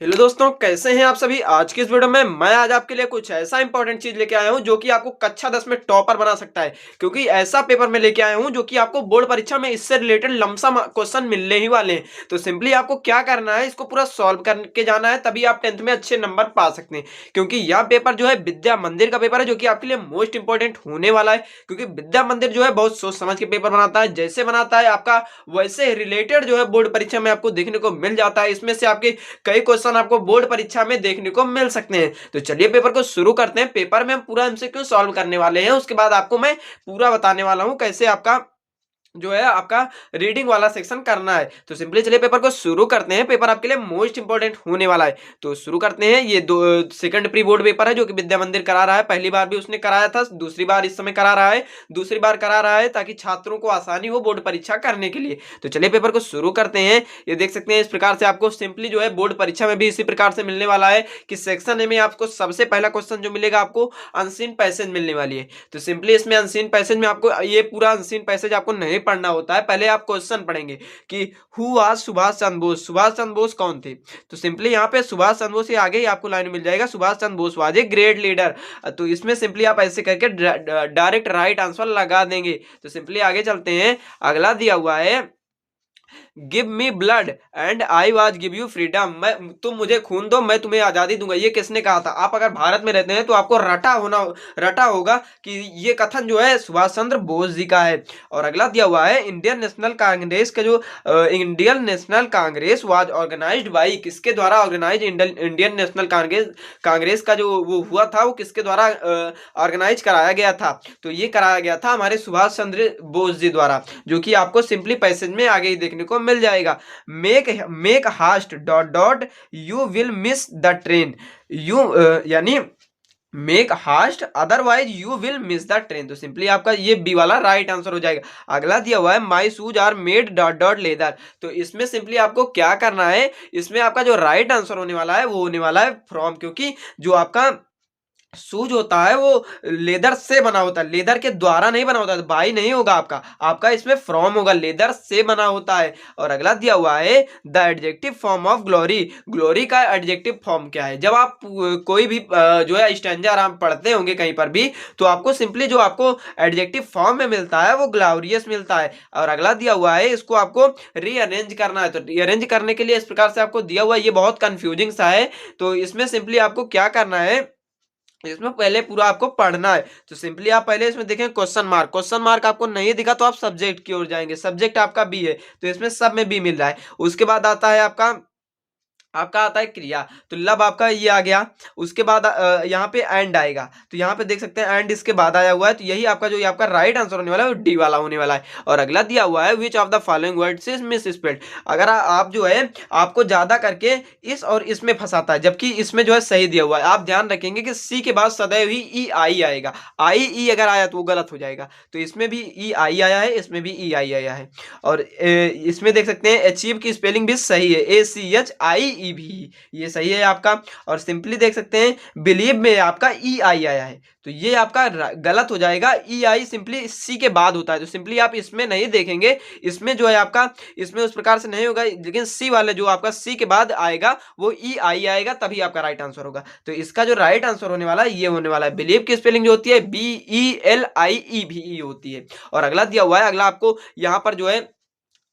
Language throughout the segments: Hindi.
हेलो दोस्तों, कैसे हैं आप सभी। आज की इस वीडियो में मैं आज आपके लिए कुछ ऐसा इंपॉर्टेंट चीज लेके आया हूं जो कि आपको कक्षा 10 में टॉपर बना सकता है। क्योंकि ऐसा पेपर में लेके आया हूं जो कि आपको बोर्ड परीक्षा में इससे रिलेटेड लमसम क्वेश्चन मिलने ही वाले हैं। तो सिंपली आपको क्या करना है, इसको पूरा सॉल्व करके जाना है, तभी आप 10th में अच्छे नंबर पा सकते हैं। क्योंकि यह पेपर जो है विद्या मंदिर का पेपर है, जो कि आपके लिए मोस्ट इंपॉर्टेंट होने वाला है। क्योंकि विद्या मंदिर जो है बहुत सोच समझ के पेपर बनाता है, जैसे बनाता है आपका वैसे रिलेटेड जो है बोर्ड परीक्षा में आपको देखने को मिल जाता है। इसमें से आपके कई क्वेश्चन आपको बोर्ड परीक्षा में देखने को मिल सकते हैं। तो चलिए पेपर को शुरू करते हैं। पेपर में हम पूरा एमसीक्यू सॉल्व करने वाले हैं, उसके बाद आपको मैं पूरा बताने वाला हूं कैसे आपका जो है आपका रीडिंग वाला सेक्शन करना है। तो सिंपली चलिए पेपर को शुरू करते हैं। पेपर आपके लिए मोस्ट इंपॉर्टेंट होने वाला है। तो शुरू करते हैं। ये दो सेकंड प्री बोर्ड पेपर है जो कि विद्या मंदिर करा रहा है। पहली बार भी उसने कराया था, दूसरी बार इस समय करा रहा है। दूसरी बार करा रहा है ताकि छात्रों को आसानी हो बोर्ड परीक्षा करने के लिए। तो चलिए पेपर को शुरू करते हैं। ये देख सकते हैं इस प्रकार से आपको सिंपली जो है बोर्ड परीक्षा में भी इसी प्रकार से मिलने वाला है कि सेक्शन ए में आपको सबसे पहला क्वेश्चन जो मिलेगा आपको अनसीन पैसेज मिलने वाली है। तो सिंपली इसमें अनसीन पैसेज में आपको ये पूरा अनसीन पैसेज आपको नहीं पढ़ना होता है। पहले आप क्वेश्चन पढ़ेंगे कि हु वाज सुभाष चंद्र बोस। सुभाष चंद्र बोस कौन थे। तो सिंपली यहाँ पे सुभाष चंद्र बोस से आगे ही आपको लाइन मिल जाएगा Subhash Chandra Bose was a great leader. तो इसमें सिंपली आप ऐसे करके डायरेक्ट राइट आंसर लगा देंगे। तो सिंपली आगे चलते हैं। अगला दिया हुआ है give me blood and I was give you freedom. मैं तुम मुझे खून दो, मैं तुम्हें आजादी दूंगा। ये किसने कहा था। आप अगर भारत में रहते हैं तो आपको रटा होगा कि ये कथन जो है सुभाष चंद्र बोस जी का है। और अगला दिया हुआ है इंडियन नेशनल कांग्रेस का जो Indian National Congress was organized by. किसके द्वारा ऑर्गेनाइज इंडियन नेशनल कांग्रेस का जो वो हुआ था वो किसके द्वारा ऑर्गेनाइज कराया गया था। तो ये कराया गया था हमारे सुभाष चंद्र बोस जी द्वारा, जो कि आपको सिंपली पैसेज में आगे ही देखने को मिल जाएगा। Make haste dot dot you will miss the train. You यानी make haste otherwise you will miss the train. तो सिंपली आपका ये बी वाला राइट आंसर हो जाएगा। अगला दिया हुआ है my shoes are made dot dot leather. तो इसमें सिंपली आपको क्या करना है, इसमें आपका जो राइट आंसर होने वाला है वो होने वाला है फ्रॉम। क्योंकि जो आपका शूज होता है वो लेदर से बना होता है, लेदर के द्वारा नहीं बना होता है। बाई नहीं होगा आपका इसमें फ्रॉम होगा, लेदर से बना होता है। और अगला दिया हुआ है the adjective form of glory. Glory का एडजेक्टिव फॉर्म क्या है। जब आप कोई भी जो है स्टैंजा आप पढ़ते होंगे कहीं पर भी, तो आपको सिंपली जो आपको एडजेक्टिव फॉर्म में मिलता है वो ग्लोरियस मिलता है। और अगला दिया हुआ है इसको आपको रीअरेंज करना है। तो रीअरेंज करने के लिए इस प्रकार से आपको दिया हुआ है, ये बहुत कंफ्यूजिंग सा है। तो इसमें सिंपली आपको क्या करना है, इसमें पहले पूरा आपको पढ़ना है। तो सिंपली आप पहले इसमें देखें क्वेश्चन मार्क आपको नहीं दिखा तो आप सब्जेक्ट की ओर जाएंगे। सब्जेक्ट आपका बी है तो इसमें सब में बी मिल रहा है। उसके बाद आता है आपका आता है क्रिया। तो लब आपका ये आ गया। उसके बाद यहाँ पे एंड आएगा। तो यहाँ पे देख सकते हैं एंड इसके बाद आया हुआ है। तो यही आपका जो ये आपका राइट आंसर होने वाला है वो डी वाला होने वाला है। और अगला दिया हुआ है which of the following words is miss spelled. अगर आप जो है आपको ज्यादा करके इस और इसमें फंसाता है, जबकि इसमें जो है सही दिया हुआ है। आप ध्यान रखेंगे कि सी के बाद सदैव ही ई आई आएगा। आई ई अगर आया तो वो गलत हो जाएगा। तो इसमें भी ई आई आया है, इसमें भी ई आई आया है। और इसमें देख सकते हैं अचीव की स्पेलिंग भी सही है, ACHI ई भी, ये सही है आपका। और सिंपली देख सकते हैं बिलीव में आपका ई आई आया है, तो ये आपका गलत हो जाएगा। ई आई सिंपली सी के बाद होता है। तो सिंपली आप इसमें नहीं देखेंगे, इसमें जो है आपका इसमें उस प्रकार से नहीं होगा, लेकिन सी वाले जो आपका सी के बाद आएगा वो ई आई आएगा, तभी आपका राइट आंसर होगा। तो इसका जो राइट आंसर होने वाला है ये होने वाला है बिलीव की स्पेलिंग जो होती है BELIEVE होती है। और अगला दिया हुआ है, अगला आपको यहाँ पर जो है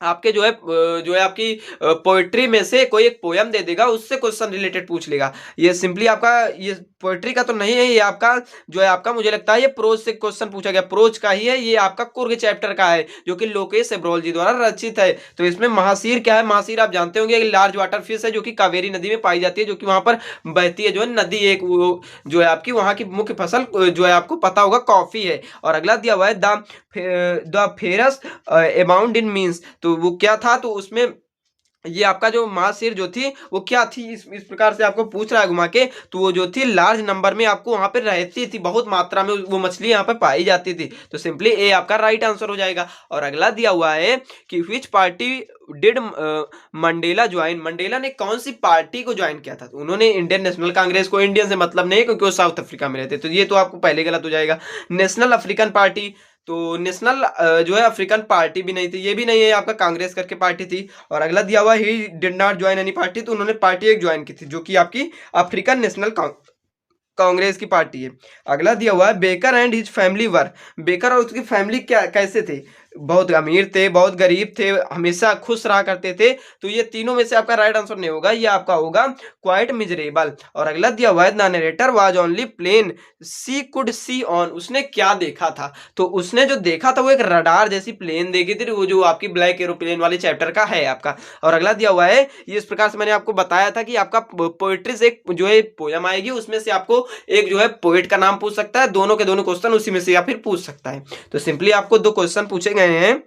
आपके जो है आपकी पोएट्री में से कोई एक पोयम दे देगा, उससे क्वेश्चन रिलेटेड पूछ लेगा। ये सिंपली आपका ये पोएट्री का तो नहीं है, ये आपका जो है आपका मुझे लगता है ये प्रोज से क्वेश्चन पूछा गया, प्रोज का ही है। ये आपका कुर्ग चैप्टर का है जो कि लोकेश एब्रोल जी द्वारा रचित है। तो इसमें महासीर क्या है, महासीर आप जानते होंगे लार्ज वाटर फिश है जो कि कावेरी नदी में पाई जाती है, जो कि वहां पर बहती है जो है नदी, एक जो है आपकी वहां की मुख्य फसल जो है आपको पता होगा कॉफी है। और अगला दिया हुआ है the ferrous amount in means. तो वो क्या था, तो उसमें ये आपका जो महासिर जो थी वो क्या थी, इस प्रकार से आपको पूछ रहा है घुमा के। तो वो जो थी लार्ज नंबर में आपको वहां पे रहती थी, बहुत मात्रा में वो मछली यहाँ पे पाई जाती थी। तो सिंपली ए आपका राइट आंसर हो जाएगा। और अगला दिया हुआ है कि विच party did Mandela join. Mandela ने कौन सी पार्टी को ज्वाइन किया था। तो उन्होंने इंडियन नेशनल कांग्रेस को, इंडियन से मतलब नहीं क्योंकि वो साउथ अफ्रीका में रहते। तो ये तो आपको पहले गलत हो जाएगा। नेशनल अफ्रीकन पार्टी, तो नेशनल जो है अफ्रीकन पार्टी भी नहीं थी, ये भी नहीं है, आपका कांग्रेस करके पार्टी थी। और अगला दिया हुआ he did not join any party, तो उन्होंने पार्टी एक ज्वाइन की थी जो कि आपकी अफ्रीकन नेशनल कांग्रेस की पार्टी है। अगला दिया हुआ है baker and his family were, baker और उसकी फैमिली क्या कैसे थे, बहुत अमीर थे, बहुत गरीब थे, हमेशा खुश रहा करते थे। तो ये तीनों में से आपका राइट आंसर नहीं होगा, ये आपका होगा क्वाइट मिजरेबल। और अगला दिया हुआ है the narrator was only plane she could see on, उसने क्या देखा था, तो उसने जो देखा था वो एक रडार जैसी प्लेन देखी थी, वो जो आपकी ब्लैक एरोप्लेन वाले चैप्टर का है आपका। और अगला दिया हुआ है ये इस प्रकार से मैंने आपको बताया था कि आपका पोएट्री से एक जो है पोयम आएगी, उसमें से आपको एक जो है पोएट का नाम पूछ सकता है, दोनों के दोनों क्वेश्चन उसी में से या फिर पूछ सकता है। तो सिंपली आपको दो क्वेश्चन पूछे गए हैं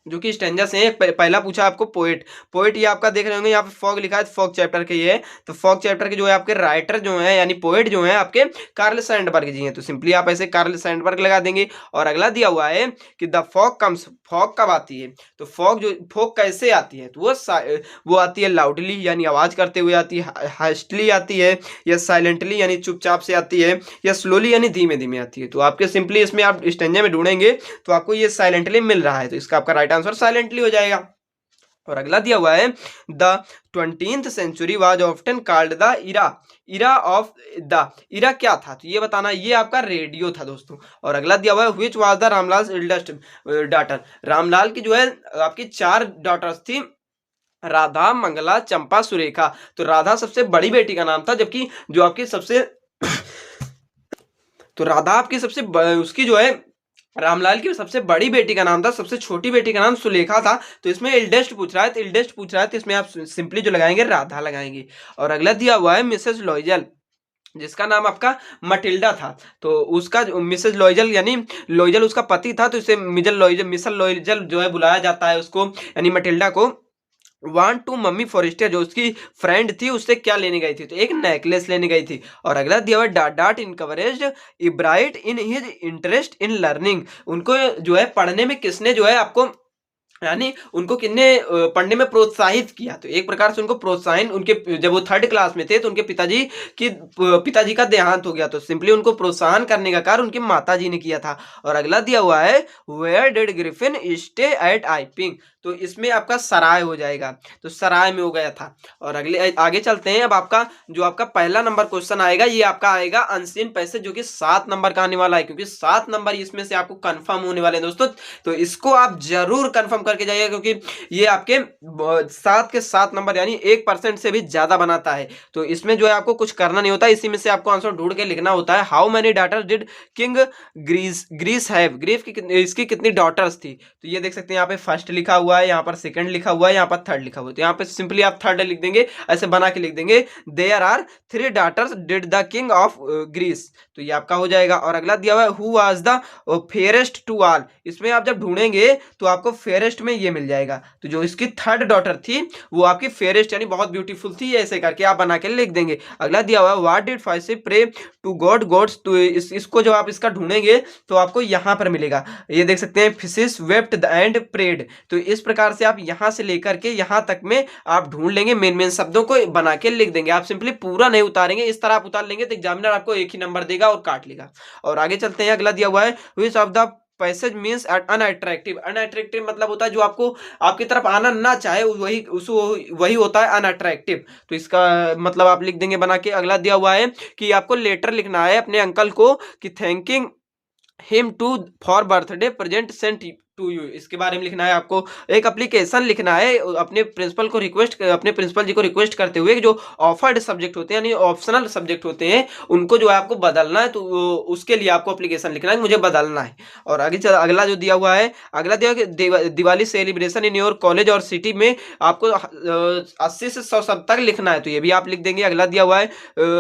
जो कि स्टैंजा से हैं। पहला पूछा आपको पोएट, पोएट ये आपका देख रहे होंगे यहाँ पे फॉग लिखा है, फॉग चैप्टर के ये है। तो फॉग चैप्टर के जो है आपके राइटर जो है यानी पोएट जो है आपके कार्ल सैंडबर्ग जी हैं, तो सिंपली आप ऐसे कार्ल सैंडबर्ग लगा देंगे। और अगला दिया हुआ है कि द फॉग कम्स, फॉग कब आती है, तो फॉग कैसे आती है, तो वो आती है लाउडली यानी आवाज करते हुए आती है, हास्टली आती है, या साइलेंटली यानी चुपचाप से आती है, या स्लोली यानी धीमे धीमे आती है। तो आपके सिंपली इसमें आप स्टेंजा में ढूंढेंगे तो आपको ये साइलेंटली मिल रहा है, तो इसका आपका राइट आंसर साइलेंटली हो जाएगा। और अगला दिया हुआ है the 20th century was often called the era, era of the, era क्या था, तो ये बताना, ये आपका रेडियो था दोस्तों। और अगला दिया हुआ है which was the Ramlal eldest daughter, Ramlal की जो है आपकी 4 डॉटर्स थी, राधा, मंगला, चंपा, सुरेखा। तो राधा सबसे बड़ी बेटी का नाम था, जबकि जो आपकी सबसे तो राधा आपकी सबसे उसकी जो है रामलाल की सबसे बड़ी बेटी का नाम था, सबसे छोटी बेटी का नाम सुलेखा था। तो इसमें एल्डेस्ट पूछ रहा है, तो एल्डेस्ट पूछ रहा है, तो इसमें आप सिंपली जो लगाएंगे राधा लगाएंगे। और अगला दिया हुआ है मिसेस लॉयजल, जिसका नाम आपका मटिल्डा था, तो उसका मिसेस लॉयजल यानी लॉयजल उसका पति था, तो इसे मिसल लॉयजल जो है बुलाया जाता है उसको, यानी मटिल्डा को। वांट टू मम्मी फॉरेस्टर, जो उसकी फ्रेंड थी, उससे क्या लेने गई थी, तो एक नेकलेस लेने गई थी। और अगला दिया हुआ dot dot encouraged Ebright in his interest in learning, उनको जो है पढ़ने में किसने जो है आपको यानी उनको किसने पढ़ने में प्रोत्साहित किया, तो एक प्रकार से उनको प्रोत्साहन, उनके जब वो 3rd क्लास में थे तो उनके पिताजी का देहांत हो गया, तो सिंपली उनको प्रोत्साहन करने का कार्य उनकी माताजी ने किया था। और अगला दिया हुआ है where did Griffin stay at Iping, तो इसमें आपका सराय हो जाएगा, तो सराय में हो गया था। और अगले आगे चलते हैं, अब आपका जो आपका पहला नंबर क्वेश्चन आएगा ये आपका आएगा अनसीन पैसे, जो कि 7 नंबर का आने वाला है, क्योंकि 7 नंबर इसमें से आपको कंफर्म होने वाले हैं दोस्तों। तो इसको आप जरूर कंफर्म करके जाइए, क्योंकि ये आपके 7 के 7 नंबर यानी 1% से भी ज्यादा बनाता है। तो इसमें जो है आपको कुछ करना नहीं होता, इसी में से आपको आंसर ढूंढ के लिखना होता है। How many daughters did king Greece have, Greece की इसकी कितनी डॉटर्स थी, तो ये देख सकते हैं यहाँ पे फर्स्ट लिखा हुआ है, यहाँ पर सेकंड लिखा हुआ है, यहाँ पर थर्ड लिखा हुआ है, तो यहाँ पे सिंपली आप थर्ड लिख देंगे, ऐसे बना के लिख देंगे there are 3 daughters did the king of Greece, तो ये आपका हो जाएगा। और अगला दिया हुआ है who was the fairest to all, इसमें आप जब ढूंढेंगे तो आपको फेयरेस्ट में ये मिल जाएगा, तो जो इसकी 3rd डॉटर थी वो आपकी फेयरेस्ट यानी बहुत ब्यूटीफुल थी, ऐसे करके आप बना के लिख देंगे। अगला दिया हुआ है what did Pharisee pray to God gods, तो इसको जब आप इसका ढूंढेंगे तो आपको यहाँ पर मिलेगा, ये देख सकते हैं fishes wept the and prayed, तो इस प्रकार से आप यहाँ से लेकर के यहाँ तक में आप ढूंढ लेंगे, मेन मेन शब्दों को बना के लिख देंगे। आप सिंपली पूरा नहीं उतारेंगे, इस तरह आप उतार लेंगे तो एग्जामिनर आपको एक ही नंबर देगा और काट लेगा। और आगे चलते हैं, अगला दिया हुआ है which of the passage means unattractive, unattractive मतलब होता है जो आपको आपकी तरफ आना ना चाहे, वही होता है अनअट्रैक्टिव, तो इसका मतलब आप लिख देंगे बना के। अगला दिया हुआ है कि आपको लेटर लिखना है अपने अंकल को कि thanking him to for birthday present sent to you, इसके बारे में लिखना है आपको। एक एप्लीकेशन लिखना है अपने प्रिंसिपल को अपने प्रिंसिपल जी को रिक्वेस्ट करते हुए कि जो ऑफर्ड सब्जेक्ट होते हैं यानी ऑप्शनल सब्जेक्ट होते हैं उनको जो है आपको बदलना है, तो उसके लिए आपको एप्लीकेशन लिखना है मुझे बदलना है। और आगे अगला जो दिया हुआ है, अगला दिया हुआ कि Diwali celebration in your college और सिटी में आपको 80 से 100 शब्द तक लिखना है, तो ये भी आप लिख देंगे। अगला दिया हुआ है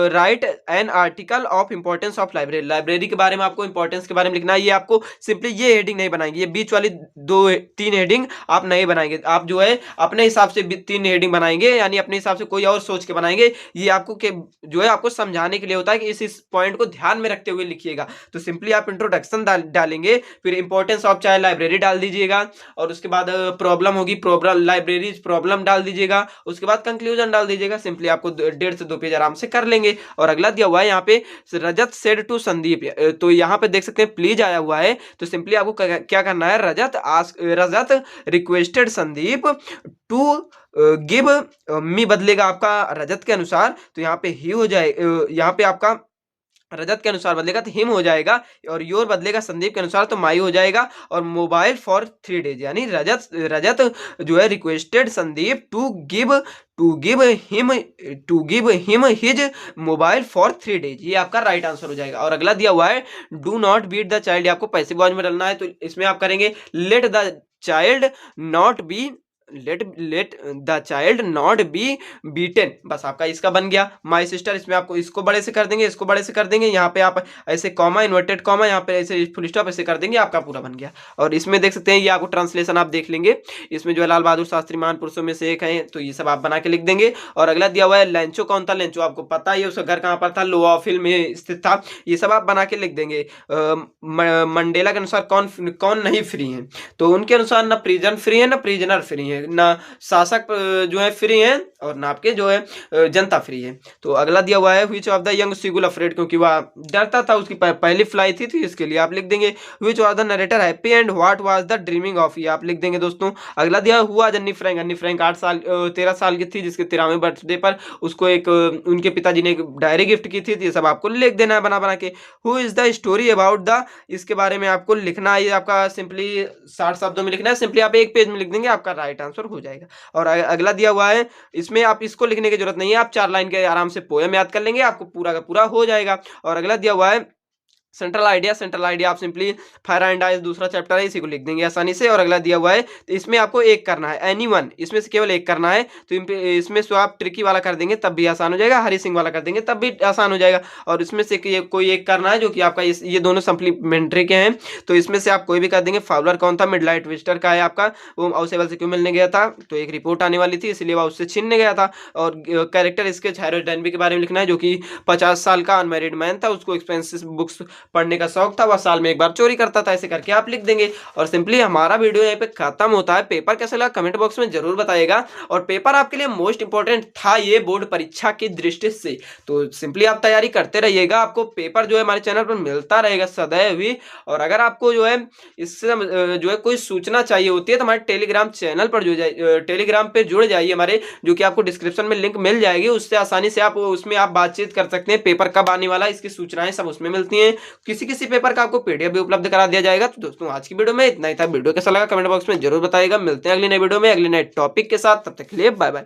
right an article of importance of library, library के बारे में आपको इंपॉर्टेंस के बारे में लिखना है, ये आपको सिंपली ये हेडिंग नहीं बनाएंगे, ये बीच वाली दो 3 हेडिंग आप नहीं बनाएंगे, आप जो है अपने हिसाब से 3 हेडिंग बनाएंगे, यानी अपने हिसाब से कोई और सोच के बनाएंगे। ये आपको जो है आपको समझाने के लिए होता है कि इस पॉइंट को ध्यान में रखते हुए लिखिएगा। तो सिंपली आप इंट्रोडक्शन डालेंगे, फिर इंपॉर्टेंस ऑफ चाइल्ड लाइब्रेरी डाल दीजिएगा, और उसके बाद प्रॉब्लम होगी, प्रॉब्लम लाइब्रेरी प्रॉब्लम डाल दीजिएगा, उसके बाद कंक्लूजन डाल दीजिएगा। सिंपली आपको 1.5 से 2 पेज आराम से कर लेंगे। और अगला दिया हुआ है यहाँ पे रजत सेड टू संदीप, तो यहाँ पे देख सकते हैं प्लीज आया हुआ है। तो सिंपली आपको क्या करना है, Rajat requested Sandeep to give me बदलेगा आपका रजत के अनुसार, तो यहाँ पे ही हो जाए, यहाँ पे आपका रजत के अनुसार बदलेगा तो हिम हो जाएगा, और योर बदलेगा संदीप के अनुसार तो माई हो जाएगा, और मोबाइल फॉर 3 डेज, यानी रजत जो है requested Sandeep to give him his mobile for 3 days, ये आपका राइट आंसर हो जाएगा। और अगला दिया हुआ है do not beat the child, आपको पैसिव वॉइस में डालना है, तो इसमें आप करेंगे let the child not be beaten, बस आपका इसका बन गया। माई सिस्टर, इसमें आपको इसको बड़े से कर देंगे, इसको बड़े से कर देंगे, यहाँ पे आप ऐसे कॉमा इन्वर्टेड कॉमा, यहाँ पे ऐसे फुल स्टॉप ऐसे कर देंगे, आपका पूरा बन गया। और इसमें देख सकते हैं ये आपको ट्रांसलेशन आप देख लेंगे, इसमें जो है लाल बहादुर शास्त्री महान पुरुषों में से एक है, तो ये सब आप बना के लिख देंगे। और अगला दिया हुआ है लेंचो कौन था, लेंचो आपको पता ही है उसका घर कहाँ पर था, लोआफिल में स्थित था, ये सब आप बना के लिख देंगे। मंडेला के अनुसार कौन नहीं फ्री है, तो उनके अनुसार ना प्रिजन फ्री है, ना प्रिजनर फ्री है, ना शासक जो है फ्री है, और ना आपके जो है जनता फ्री है। तो अगला दिया हुआ है which of the young seagull afraid, क्योंकि वह डरता था, उसकी पहली फ्लाई थी, तो इसके लिए आप लिख देंगे which of the narrator happy and what was the dreaming of, ये आप लिख देंगे दोस्तों। अगला दिया हुआ अन्नी फ्रैंक 13 साल की थी, जिसके 13वें बर्थडे पर उसको एक उनके पिताजी ने एक डायरी गिफ्ट की थी, तो ये सब आपको लिख देना है बना के। Who is the story about the, इसके बारे में आपको लिखना है, ये आपका सिंपली 60 शब्दों में लिखना है, सिंपली आप एक पेज में लिख देंगे, आपका राइट आंसर हो जाएगा। और अगला दिया हुआ है, इसमें आप इसको लिखने की जरूरत नहीं है, आप 4 लाइन के आराम से पोएम याद कर लेंगे, आपको पूरा का पूरा हो जाएगा। और अगला दिया हुआ है सेंट्रल आइडिया आप सिंपली फायर एंड आइज दूसरा चैप्टर है, इसी को लिख देंगे आसानी से। और अगला दिया हुआ है, तो इसमें आपको एक करना है, एनीवन, इसमें से केवल एक करना है, तो इसमें से आप ट्रिकी वाला कर देंगे तब भी आसान हो जाएगा, हरी सिंह वाला कर देंगे तब भी आसान हो जाएगा। और इसमें से कोई एक करना है जो कि आपका ये दोनों सप्लीमेंट्री के हैं, तो इसमें से आप कोई भी कर देंगे। फाउलर कौन था, मिडलाइट ट्विस्टर का है आपका, वो आउसेबल से क्यों मिलने गया था, तो एक रिपोर्ट आने वाली थी इसलिए वह उससे छीनने गया था। और कैरेक्टर स्केच हैरोल्ड डेनबी के बारे में लिखना है, जो कि 50 साल का अनमैरिड मैन था, उसको एक्सपेंसिव बुक्स पढ़ने का शौक था, वह साल में एक बार चोरी करता था, ऐसे करके आप लिख देंगे। और सिंपली हमारा वीडियो यहाँ पे खत्म होता है। पेपर कैसा लगा कमेंट बॉक्स में जरूर बताइएगा, और पेपर आपके लिए मोस्ट इंपॉर्टेंट था ये बोर्ड परीक्षा की दृष्टि से, तो सिंपली आप तैयारी करते रहिएगा, आपको पेपर जो है हमारे चैनल पर मिलता रहेगा सदैव ही। और अगर आपको जो है इससे जो है कोई सूचना चाहिए होती है, तो हमारे टेलीग्राम चैनल पर टेलीग्राम पे जुड़ जाइए हमारे, जो कि आपको डिस्क्रिप्शन में लिंक मिल जाएगी, उससे आसानी से आप उसमें आप बातचीत कर सकते हैं। पेपर कब आने वाला है इसकी सूचनाएं सब उसमें मिलती हैं, किसी पेपर का आपको पीडीएफ भी उपलब्ध करा दिया जाएगा। तो दोस्तों आज की वीडियो में इतना ही था, वीडियो कैसा लगा कमेंट बॉक्स में जरूर बताइएगा। मिलते हैं अगली नई वीडियो में अगले नए टॉपिक के साथ, तब तक के लिए बाय बाय।